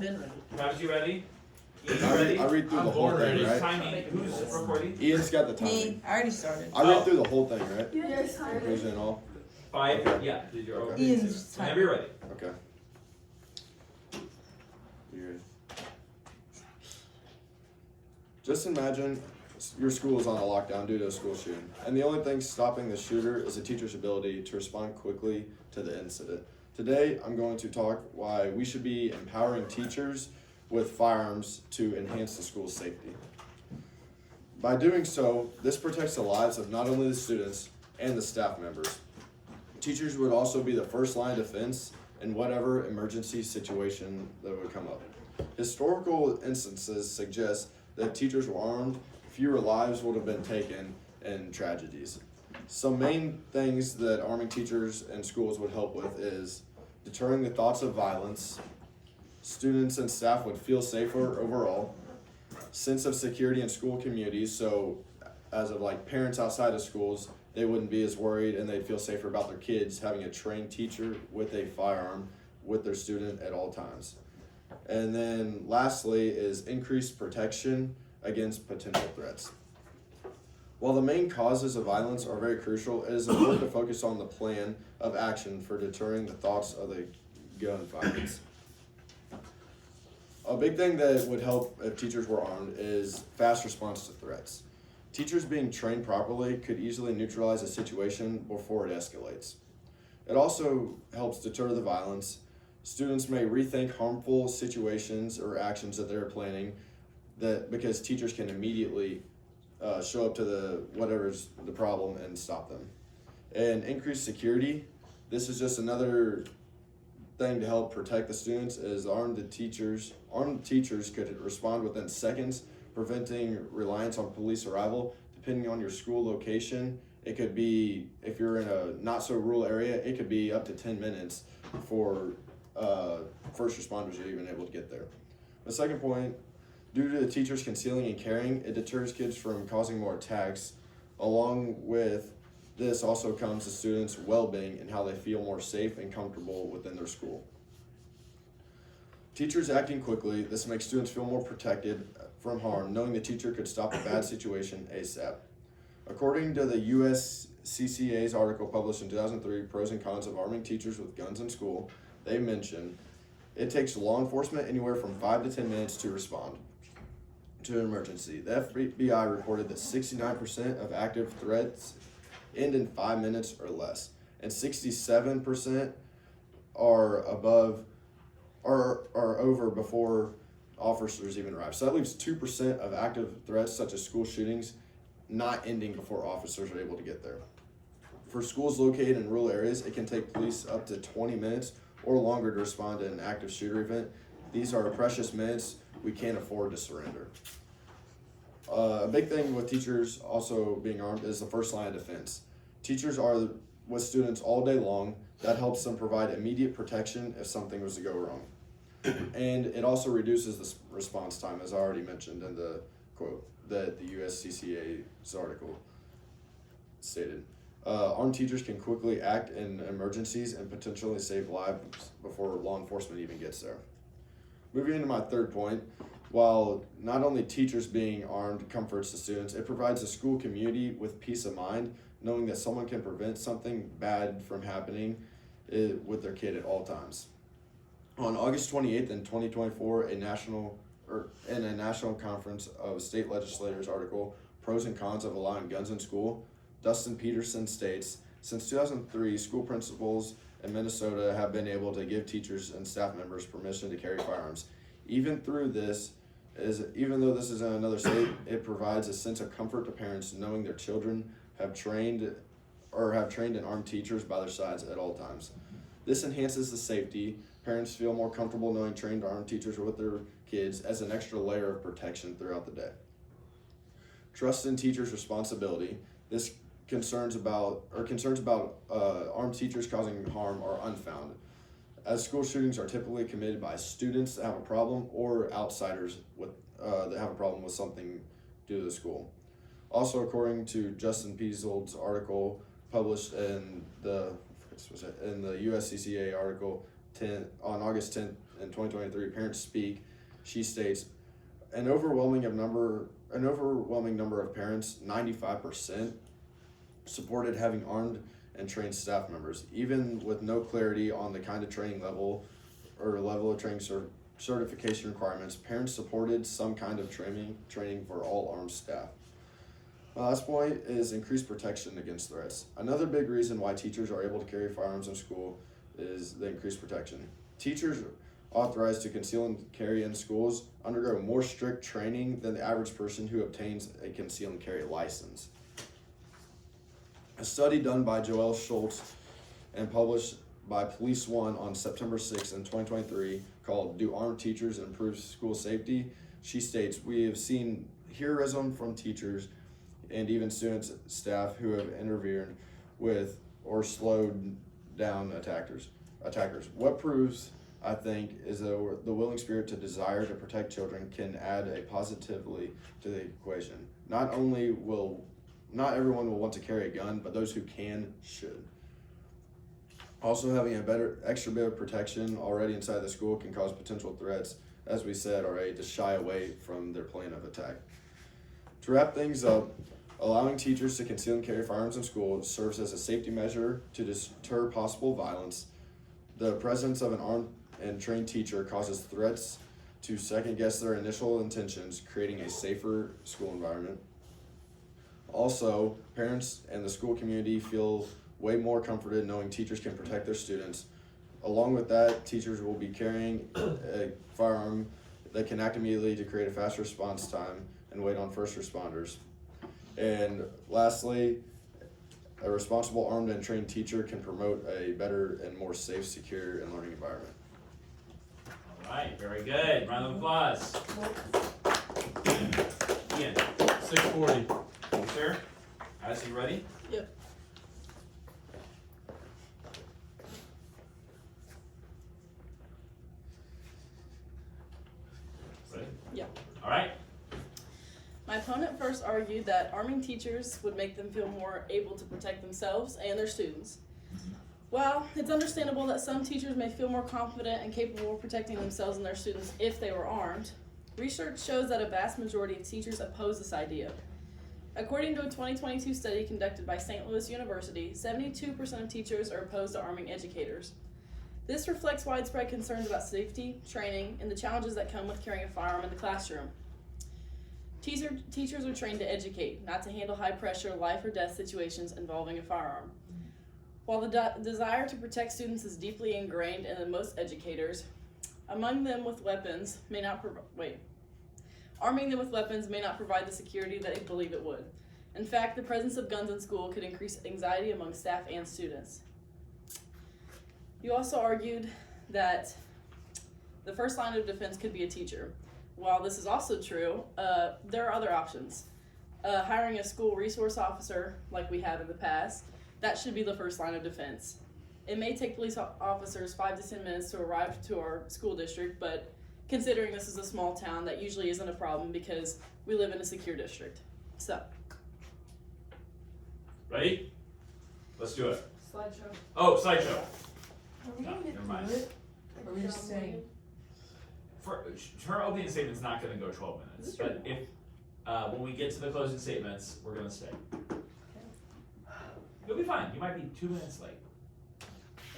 Been ready. Travis, you ready? Ian, I ready? read through the whole thing, Who's right? timing? Who's recording? Ian's got the Me, timing. I already started. I read through the whole thing, right? Yes, Who's in all? 5. Okay. Yeah. Did you Okay. Ian's Whenever you're ready. Okay. You ready? Just imagine your school is on a lockdown due to a school shooting, and the only thing stopping the shooter is a teacher's ability to respond quickly to the incident. Today, I'm going to talk why we should be empowering teachers with firearms to enhance the school's safety. By doing so, this protects the lives of not only the students and the staff members. Teachers would also be the first line of defense in whatever emergency situation that would come up. Historical instances suggest that if teachers were armed, fewer lives would have been taken in tragedies. Some main things that arming teachers in schools would help with is deterring the thoughts of violence. Students and staff would feel safer overall. Sense of security in school communities, so as of like parents outside of schools, they wouldn't be as worried and they'd feel safer about their kids having a trained teacher with a firearm with their student at all times. And then lastly is increased protection against potential threats. While the main causes of violence are very crucial, it is important to focus on the plan of action for deterring the thoughts of the gun violence. A big thing that would help if teachers were armed is fast response to threats. Teachers being trained properly could easily neutralize a situation before it escalates. It also helps deter the violence. Students may rethink harmful situations or actions that they're planning because teachers can immediately show up to the whatever's the problem and stop them. And increased security, this is just another thing to help protect the students, is armed teachers could respond within seconds, preventing reliance on police arrival. Depending on your school location, it could be, if you're in a not so rural area, it could be up to 10 minutes for first responders are even able to get there. The second point, due to the teachers concealing and carrying, it deters kids from causing more attacks. Along with this also comes the students' well-being and how they feel more safe and comfortable within their school. Teachers acting quickly, this makes students feel more protected from harm, knowing the teacher could stop a bad situation ASAP. According to the USCCA's article published in 2003, Pros and Cons of Arming Teachers with Guns in School, they mention it takes law enforcement anywhere from 5 to 10 minutes to respond to an emergency. The FBI reported that 69% of active threats end in 5 minutes or less, and 67% are over before officers even arrive. So that leaves 2% of active threats, such as school shootings, not ending before officers are able to get there. For schools located in rural areas, it can take police up to 20 minutes or longer to respond to an active shooter event. These are precious minutes we can't afford to surrender. A big thing with teachers also being armed is the first line of defense. Teachers are with students all day long. That helps them provide immediate protection if something was to go wrong. And it also reduces the response time, as I already mentioned in the quote that the USCCA's article stated. Armed teachers can quickly act in emergencies and potentially save lives before law enforcement even gets there. Moving into my third point, while not only teachers being armed comforts the students, it provides the school community with peace of mind, knowing that someone can prevent something bad from happening with their kid at all times. On August 28th in 2024, in a national conference of state legislators article, Pros and Cons of Allowing Guns in School, Dustin Peterson states, since 2003, school principals in Minnesota have been able to give teachers and staff members permission to carry firearms. Even though this is in another state, it provides a sense of comfort to parents knowing their children have trained and armed teachers by their sides at all times. This enhances the safety. Parents feel more comfortable knowing trained armed teachers are with their kids as an extra layer of protection throughout the day. Trust in teachers' responsibility. This concerns about armed teachers causing harm are unfounded, as school shootings are typically committed by students that have a problem or outsiders that have a problem with something due to the school. Also, according to Justin Piesold's article published in the USCCA article, August 10th in 2023, Parents Speak, she states, an overwhelming number of parents, 95%, supported having armed and trained staff members, even with no clarity on the kind of training level or level of training certification requirements. Parents supported some kind of training for all armed staff. My last point is increased protection against threats. Another big reason why teachers are able to carry firearms in school is the increased protection. Teachers authorized to conceal and carry in schools undergo more strict training than the average person who obtains a conceal and carry license. A study done by Joelle Schultz and published by Police One on September 6th in 2023 called Do Armed Teachers Improve School Safety? She states, we have seen heroism from teachers and even students, staff who have intervened with or slowed down attackers. What proves, I think, is that the willing spirit to desire to protect children can add a positively to the equation. Not everyone will want to carry a gun, but those who can should. Also, having a extra bit of protection already inside the school can cause potential threats, as we said already, to shy away from their plan of attack. To wrap things up, allowing teachers to conceal and carry firearms in school serves as a safety measure to deter possible violence. The presence of an armed and trained teacher causes threats to second guess their initial intentions, creating a safer school environment. Also, parents and the school community feel way more comforted knowing teachers can protect their students. Along with that, teachers will be carrying a firearm that can act immediately to create a fast response time and wait on first responders. And lastly, a responsible armed and trained teacher can promote a better and more safe, secure, and learning environment. All right, very good. Round of applause. Ian. 640. Sir, Addison, you ready? Yep. Ready? Yeah. All right. My opponent first argued that arming teachers would make them feel more able to protect themselves and their students. While it's understandable that some teachers may feel more confident and capable of protecting themselves and their students if they were armed, research shows that a vast majority of teachers oppose this idea. According to a 2022 study conducted by St. Louis University, 72% of teachers are opposed to arming educators. This reflects widespread concerns about safety, training, and the challenges that come with carrying a firearm in the classroom. Teachers are trained to educate, not to handle high-pressure, life or death situations involving a firearm. While the desire to protect students is deeply ingrained in most educators, arming them with weapons may not provide the security that they believe it would. In fact, the presence of guns in school could increase anxiety among staff and students. You also argued that the first line of defense could be a teacher. While this is also true, there are other options. Hiring a school resource officer, like we have in the past, that should be the first line of defense. It may take police officers 5 to 10 minutes to arrive to our school district, but considering this is a small town, that usually isn't a problem because we live in a secure district. So. Ready? Let's do it. Slideshow. Oh, slideshow. Are we No, gonna get never through mind. it? Or are we just saying? Her opening statement's not going to go 12 minutes, but if when we get to the closing statements, we're going to stay. You'll be fine. You might be 2 minutes late.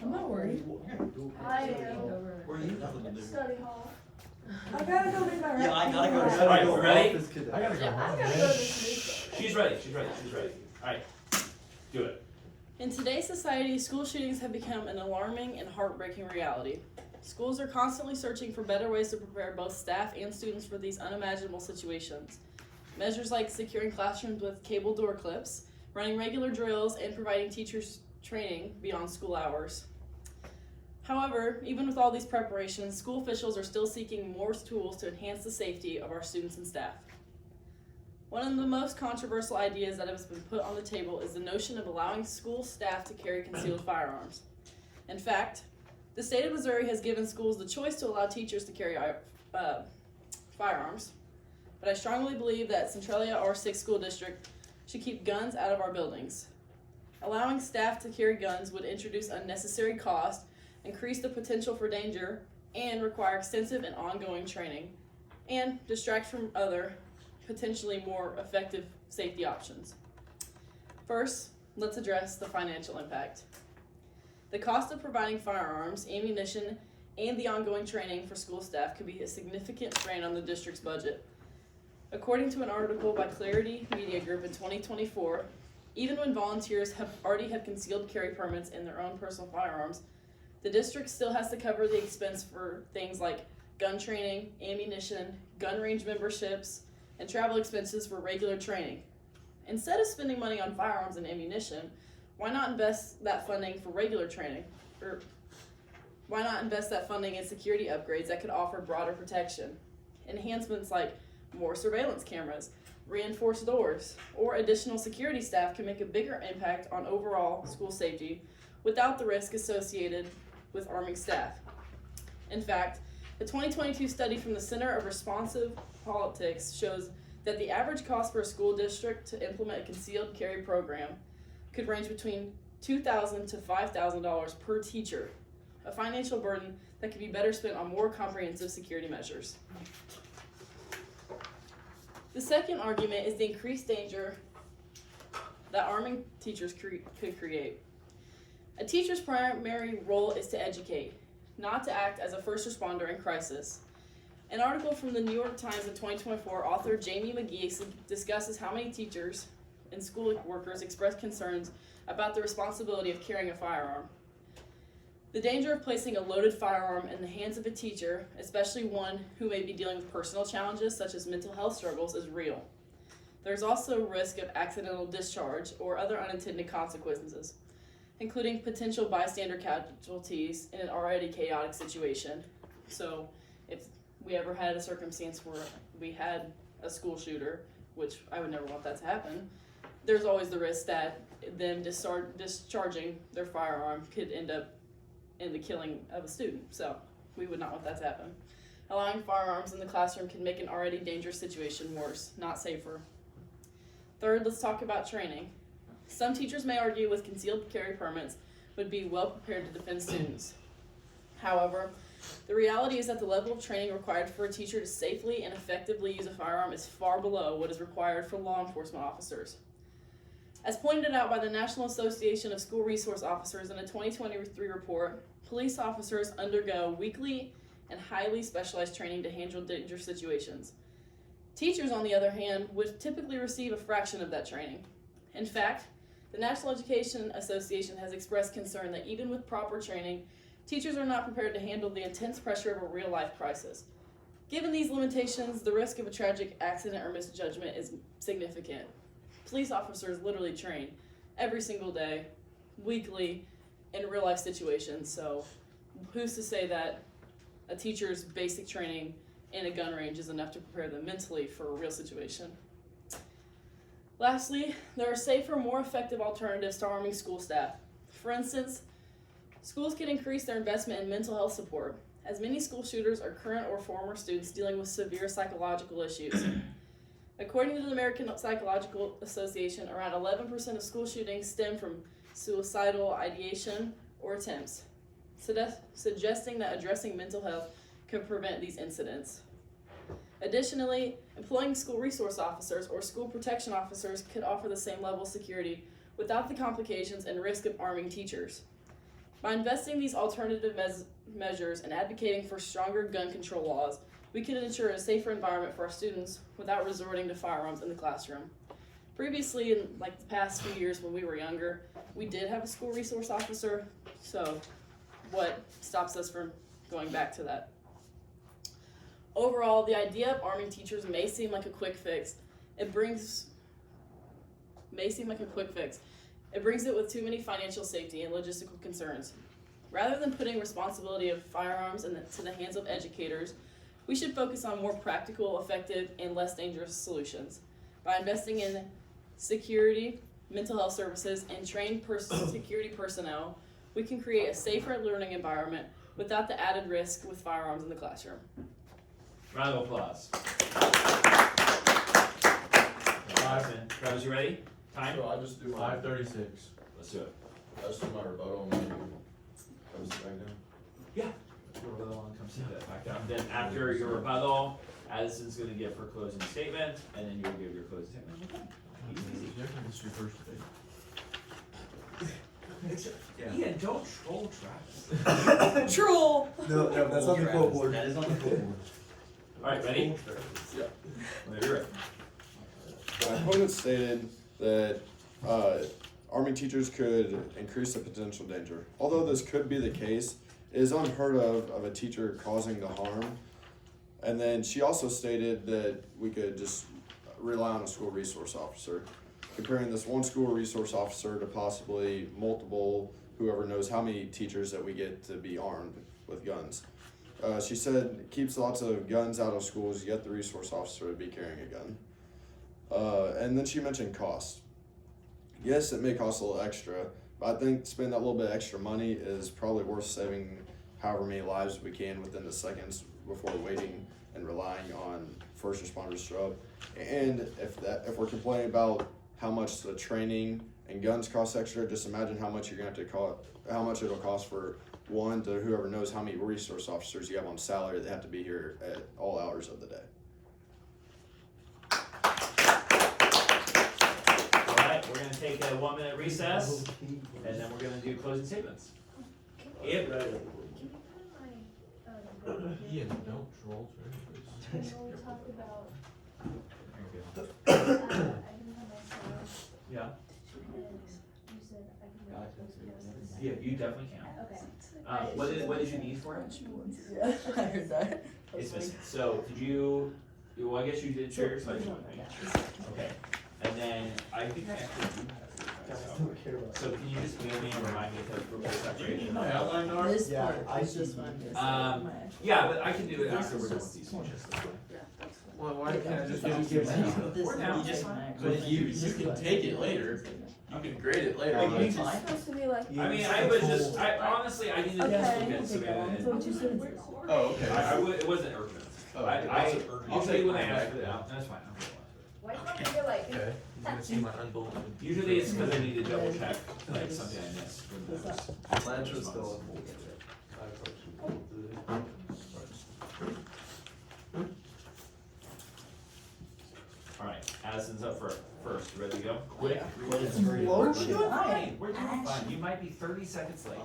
I'm not worried. I am. Where are you going to Study hall. I gotta go do my Yeah, I gotta go. All right, we ready? I gotta go Yeah, I home. gotta go to this She's ready. She's ready. She's ready. All right, do it. In today's society, school shootings have become an alarming and heartbreaking reality. Schools are constantly searching for better ways to prepare both staff and students for these unimaginable situations. Measures like securing classrooms with cable door clips, running regular drills, and providing teachers training beyond school hours. However, even with all these preparations, school officials are still seeking more tools to enhance the safety of our students and staff. One of the most controversial ideas that has been put on the table is the notion of allowing school staff to carry concealed firearms. In fact, the state of Missouri has given schools the choice to allow teachers to carry firearms, but I strongly believe that Centralia, our 6th school district, should keep guns out of our buildings. Allowing staff to carry guns would introduce unnecessary cost increase the potential for danger, and require extensive and ongoing training, and distract from other, potentially more effective safety options. First, let's address the financial impact. The cost of providing firearms, ammunition, and the ongoing training for school staff could be a significant strain on the district's budget. According to an article by Clarity Media Group in 2024, even when volunteers already have concealed carry permits and their own personal firearms, the district still has to cover the expense for things like gun training, ammunition, gun range memberships, and travel expenses for regular training. Instead of spending money on firearms and ammunition, why not invest that funding for regular training? Or why not invest that funding in security upgrades that could offer broader protection? Enhancements like more surveillance cameras, reinforced doors, or additional security staff can make a bigger impact on overall school safety without the risk associated with arming staff. In fact, the 2022 study from the Center of Responsive Politics shows that the average cost for a school district to implement a concealed carry program could range between $2,000 to $5,000 per teacher, a financial burden that could be better spent on more comprehensive security measures. The second argument is the increased danger that arming teachers could create. A teacher's primary role is to educate, not to act as a first responder in crisis. An article from the New York Times in 2024, author Jamie McGee discusses how many teachers and school workers express concerns about the responsibility of carrying a firearm. The danger of placing a loaded firearm in the hands of a teacher, especially one who may be dealing with personal challenges such as mental health struggles, is real. There's also risk of accidental discharge or other unintended consequences, including potential bystander casualties in an already chaotic situation. So if we ever had a circumstance where we had a school shooter, which I would never want that to happen, there's always the risk that them discharging their firearm could end up in the killing of a student. So we would not want that to happen. Allowing firearms in the classroom can make an already dangerous situation worse, not safer. Third, let's talk about training. Some teachers may argue with concealed carry permits would be well prepared to defend students. However, the reality is that the level of training required for a teacher to safely and effectively use a firearm is far below what is required for law enforcement officers. As pointed out by the National Association of School Resource Officers in a 2023 report, police officers undergo weekly and highly specialized training to handle dangerous situations. Teachers, on the other hand, would typically receive a fraction of that training. In fact, the National Education Association has expressed concern that even with proper training, teachers are not prepared to handle the intense pressure of a real-life crisis. Given these limitations, the risk of a tragic accident or misjudgment is significant. Police officers literally train every single day, weekly, in real-life situations, so who's to say that a teacher's basic training in a gun range is enough to prepare them mentally for a real situation? Lastly, there are safer, more effective alternatives to arming school staff. For instance, schools can increase their investment in mental health support, as many school shooters are current or former students dealing with severe psychological issues. According to the American Psychological Association, around 11% of school shootings stem from suicidal ideation or attempts, suggesting that addressing mental health could prevent these incidents. Additionally, employing school resource officers or school protection officers could offer the same level of security without the complications and risk of arming teachers. By investing these alternative measures and advocating for stronger gun control laws, we can ensure a safer environment for our students without resorting to firearms in the classroom. Previously, in the past few years when we were younger, we did have a school resource officer, so what stops us from going back to that? Overall, the idea of arming teachers may seem like a quick fix. It brings it with too many financial safety and logistical concerns. Rather than putting responsibility of firearms to the hands of educators, we should focus on more practical, effective, and less dangerous solutions. By investing in security, mental health services, and trained security personnel, we can create a safer learning environment without the added risk with firearms in the classroom. Round of applause. Travis, you ready? Time? So I just do my, 5:36. Let's do it. I just do my rebuttal and then comes back down. Rebuttal and come sit that back down. Then after your rebuttal, Addison's gonna give her closing statement, and then you'll give your closing statement. Okay. Easy, easy. This is your first day. Ian, don't troll Travis. Troll. No, that's on the quote board. That is on the quote board. Alright, ready? Yeah. Whenever you're ready. My opponent stated that Army teachers could increase the potential danger. Although this could be the case, it is unheard of a teacher causing the harm. And then she also stated that we could just rely on a school resource officer, comparing this one school resource officer to possibly multiple, whoever knows how many teachers that we get to be armed with guns. She said keeps lots of guns out of schools, yet the resource officer would be carrying a gun. And then she mentioned cost. Yes, it may cost a little extra, but I think spending that little bit extra money is probably worth saving however many lives we can within the seconds before waiting and relying on first responders to show up. And if we're complaining about how much the training and guns cost extra, just imagine how much you're gonna have to how much it'll cost for one to whoever knows how many resource officers you have on salary that have to be here at all hours of the day. Alright, we're gonna take a 1 minute recess, and then we're gonna do closing statements. Ian? Can you put my, Ian, don't troll Travis. when we talk about, I Yeah. can have my slides, and you said I can Yeah, write those posts. Yeah, you definitely can. Okay. What did you need for it? Yeah, I heard that. It's missing. So did you? Well, I guess you did share your slideshow with me. Okay. And then I think I actually do have your slideshow. So can you just mail me and remind me to group the separation? My outline art? This Yeah, part, I is this see. one. This Um, my actual- Yeah, but I can do it This after is we're done just with these one. ones. Yeah, that's fine. Well, why can't I just Yeah, give it this now? Or now, is just my fine. actual But you This can one. take it later. You can grade it later. Hey, on. can you It's just- supposed to be like. I mean, I was just, honestly, I needed to Okay. look at some and So two sentences. Oh, okay. it wasn't urgent. Oh, I okay. I'll usually take when I mine ask back for it then. out, that's fine. Why can't you like? Okay, he's gonna see my unbolted. Usually it's because I need to double check, like something I missed. when I was- Blanche was still Alright, Addison's up for first. You ready to go? Quick. We're doing fine. We're doing fine. You might be 30 seconds late.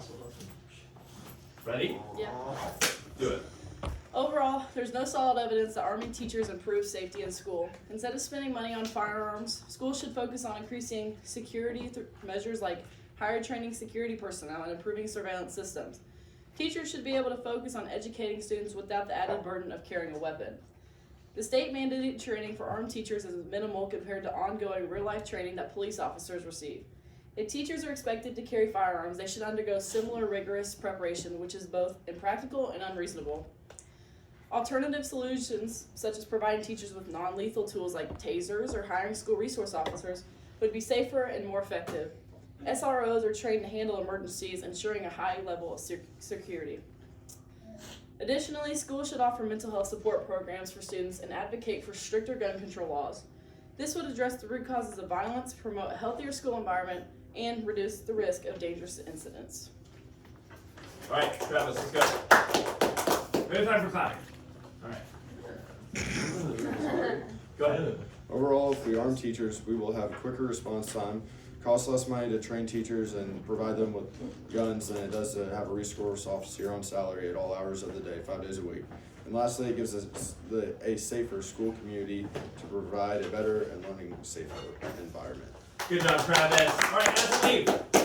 Ready? Yeah. Do it. Overall, there's no solid evidence that Army teachers improve safety in school. Instead of spending money on firearms, schools should focus on increasing security through measures like higher training security personnel and improving surveillance systems. Teachers should be able to focus on educating students without the added burden of carrying a weapon. The state mandated training for armed teachers is minimal compared to ongoing real-life training that police officers receive. If teachers are expected to carry firearms, they should undergo similar rigorous preparation, which is both impractical and unreasonable. Alternative solutions, such as providing teachers with non-lethal tools like tasers or hiring school resource officers, would be safer and more effective. SROs are trained to handle emergencies, ensuring a high level of security. Additionally, schools should offer mental health support programs for students and advocate for stricter gun control laws. This would address the root causes of violence, promote a healthier school environment, and reduce the risk of dangerous incidents. Alright, Travis, let's go. We have time for clapping. Alright. Go ahead. Overall, if we arm teachers, we will have quicker response time, cost less money to train teachers and provide them with guns than it does to have a resource officer on salary at all hours of the day, 5 days a week. And lastly, it gives us a safer school community to provide a better and learning safer environment. Good job, Travis. Alright, Addison, leave.